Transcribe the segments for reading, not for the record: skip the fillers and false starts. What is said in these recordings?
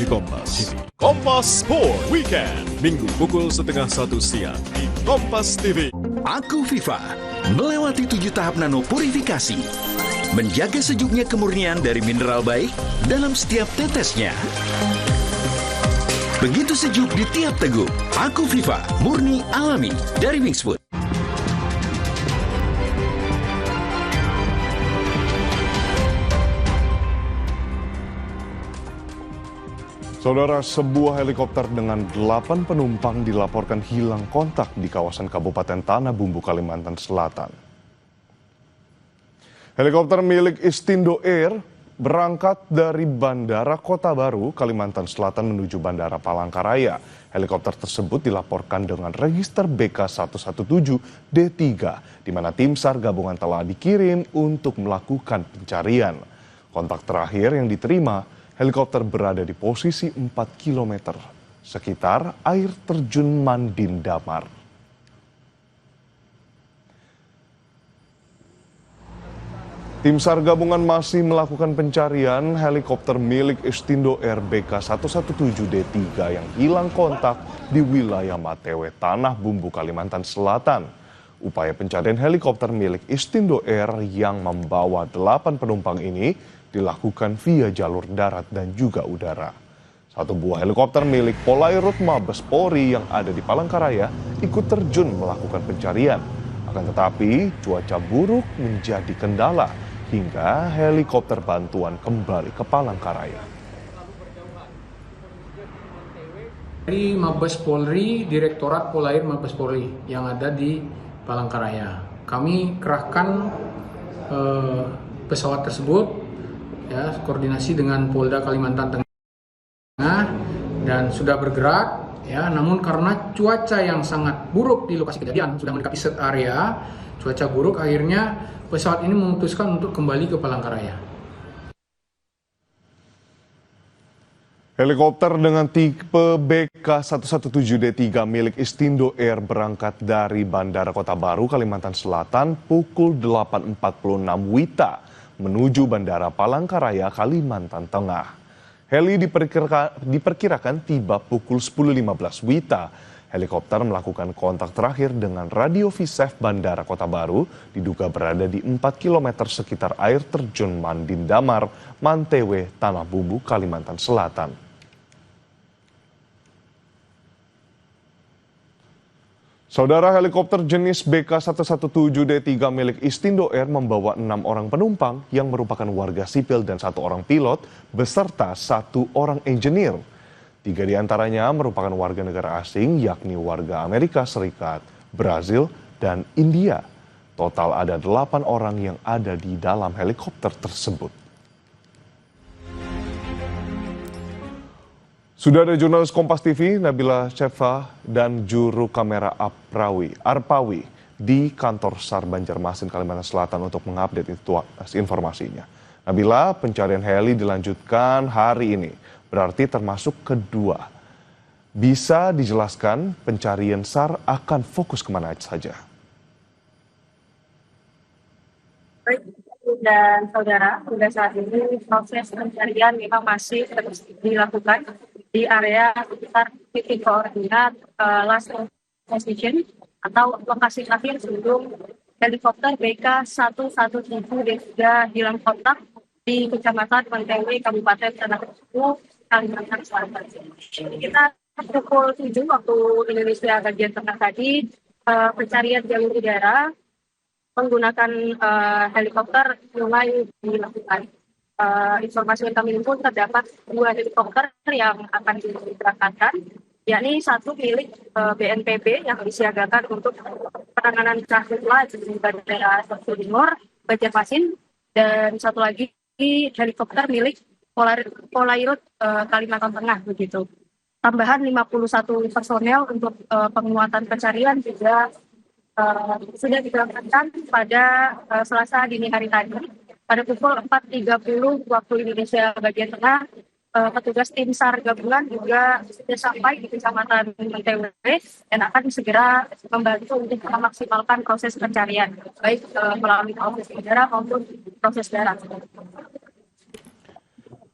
di Kompas TV. Kompas Sport Weekend, Minggu pukul 12:30 siang di Kompas TV. Aku Viva melewati 7 tahap nano purifikasi, menjaga sejuknya kemurnian dari mineral baik dalam setiap tetesnya. Begitu sejuk di tiap teguk. Aku Viva, murni alami dari Wingsfood. Saudara, sebuah helikopter dengan 8 penumpang dilaporkan hilang kontak di kawasan Kabupaten Tanah Bumbu, Kalimantan Selatan. Helikopter milik Istindo Air berangkat dari Bandara Kota Baru, Kalimantan Selatan menuju Bandara Palangkaraya. Helikopter tersebut dilaporkan dengan register BK117D3, di mana tim SAR gabungan telah dikirim untuk melakukan pencarian. Kontak terakhir yang diterima, helikopter berada di posisi 4 km sekitar air terjun Mandin Damar. Tim SAR gabungan masih melakukan pencarian helikopter milik Istindo Air BK117D3 yang hilang kontak di wilayah Matewe, Tanah Bumbu, Kalimantan Selatan. Upaya pencarian helikopter milik Istindo Air yang membawa 8 penumpang ini dilakukan via jalur darat dan juga udara. Satu buah helikopter milik Polairut Mabes Polri yang ada di Palangkaraya ikut terjun melakukan pencarian. Akan tetapi cuaca buruk menjadi kendala hingga helikopter bantuan kembali ke Palangkaraya. Dari Mabes Polri, Direktorat Polair Mabes Polri yang ada di Palangkaraya. Kami kerahkan pesawat tersebut, ya, koordinasi dengan Polda Kalimantan Tengah dan sudah bergerak, ya, namun karena cuaca yang sangat buruk di lokasi kejadian, sudah mendekati set area, cuaca buruk, akhirnya pesawat ini memutuskan untuk kembali ke Palangkaraya. Helikopter dengan tipe BK117D3 milik Istindo Air berangkat dari Bandara Kota Baru, Kalimantan Selatan pukul 8.46 WITA menuju Bandara Palangkaraya, Kalimantan Tengah. Heli diperkirakan tiba pukul 10.15 WITA. Helikopter melakukan kontak terakhir dengan radio VSAF Bandara Kota Baru, diduga berada di 4 km sekitar air terjun Mandin Damar, Mantewe, Tanah Bumbu, Kalimantan Selatan. Saudara, helikopter jenis BK117D3 milik Istindo Air membawa 6 orang penumpang yang merupakan warga sipil dan 1 orang pilot beserta 1 orang engineer. 3 diantaranya merupakan warga negara asing, yakni warga Amerika Serikat, Brazil, dan India. Total ada 8 orang yang ada di dalam helikopter tersebut. Sudah ada jurnalis Kompas TV, Nabila Shefa, dan juru kamera Arpawi di kantor SAR Banjarmasin, Kalimantan Selatan untuk mengupdate informasinya. Nabila, pencarian heli dilanjutkan hari ini, berarti termasuk kedua. Bisa dijelaskan pencarian SAR akan fokus kemana saja? Baik, dan saudara, hingga saat ini proses pencarian memang masih terus dilakukan di area sekitar titik koordinat last position atau lokasi terakhir sebelum helikopter BK117D3 hilang kontak di Kecamatan Mantewe, Kabupaten Tanah Bumbu, Kalimantan Selatan. Kita pukul 7 waktu Indonesia bagian tengah tadi, pencarian jalur udara menggunakan helikopter mulai dilakukan. Informasi yang kami himpun terdapat 2 helikopter yang akan diberangkatkan, yakni 1 milik BNPB yang disiagakan untuk penanganan karhutla di Bandara Timur, Banjarmasin, dan 1 lagi helikopter milik Polairut Kalimantan Tengah begitu. Tambahan 51 personel untuk penguatan pencarian juga sudah diberangkatkan pada Selasa dini hari tadi. Pada pukul 4.30 waktu Indonesia bagian tengah, petugas tim SAR gabungan juga sudah sampai di Kecamatan Mantewe dan akan segera membantu untuk memaksimalkan proses pencarian, baik melalui proses udara maupun proses darat.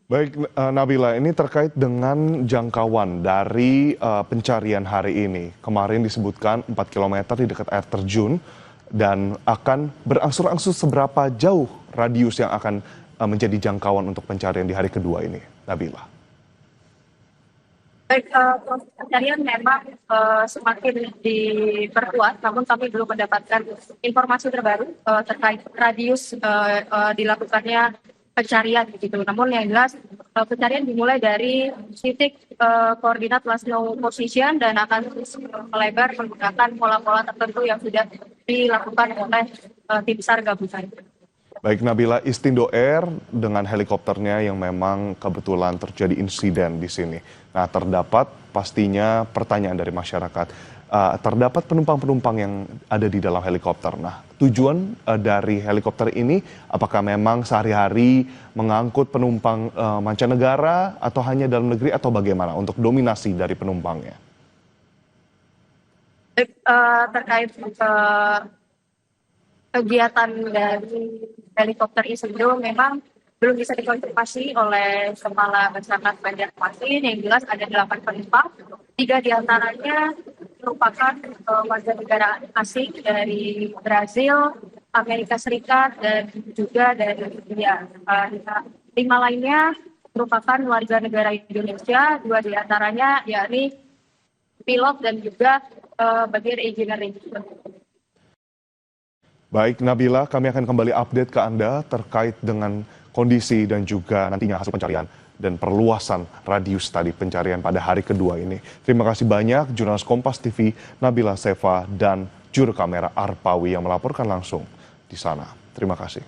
Baik, Nabila, ini terkait dengan jangkauan dari pencarian hari ini. Kemarin disebutkan 4 km di dekat air terjun dan akan berangsur-angsur seberapa jauh radius yang akan menjadi jangkauan untuk pencarian di hari kedua ini, Nabila. Baik, proses pencarian memang semakin diperkuat, namun kami belum mendapatkan informasi terbaru terkait radius dilakukannya pencarian begitu. Namun yang jelas pencarian dimulai dari titik koordinat last known position dan akan terus melebar menggunakan pola-pola tertentu yang sudah dilakukan oleh tim SAR gabungan. Baik, Nabila, Istindo Air dengan helikopternya yang memang kebetulan terjadi insiden di sini. Nah, terdapat pastinya pertanyaan dari masyarakat. Terdapat penumpang-penumpang yang ada di dalam helikopter. Nah, tujuan dari helikopter ini apakah memang sehari-hari mengangkut penumpang mancanegara atau hanya dalam negeri atau bagaimana untuk dominasi dari penumpangnya? Terkait kegiatan dari helikopter Istindo memang belum bisa dikonfirmasi oleh Kepala Basarnas Banjarmasin. Yang jelas ada 8 penumpang, 3 diantaranya merupakan warga negara asing dari Brazil, Amerika Serikat, dan juga dari India. 5 lainnya merupakan warga negara Indonesia, 2 diantaranya yakni pilot dan juga bagian engineering. Baik, Nabila, kami akan kembali update ke Anda terkait dengan kondisi dan juga nantinya hasil pencarian dan perluasan radius tadi pencarian pada hari kedua ini. Terima kasih banyak jurnalis Kompas TV Nabila Seva dan juru kamera Arpawi yang melaporkan langsung di sana. Terima kasih.